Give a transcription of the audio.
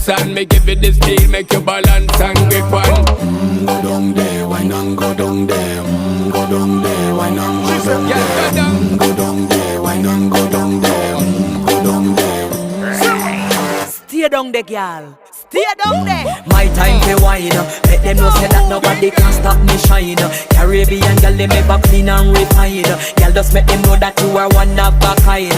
dance and me give it this feel, make you balance and grip on. Go down there, why not go down there? Go down there, why not go down there? Go down there, why not go down there? Go down there. Stay down there, girl. Stay down there. My time to wine. Let them know say that nobody can stop me shine. Caribbean girl, they make back clean and refine. Girl, just make them know that you are one of a kind.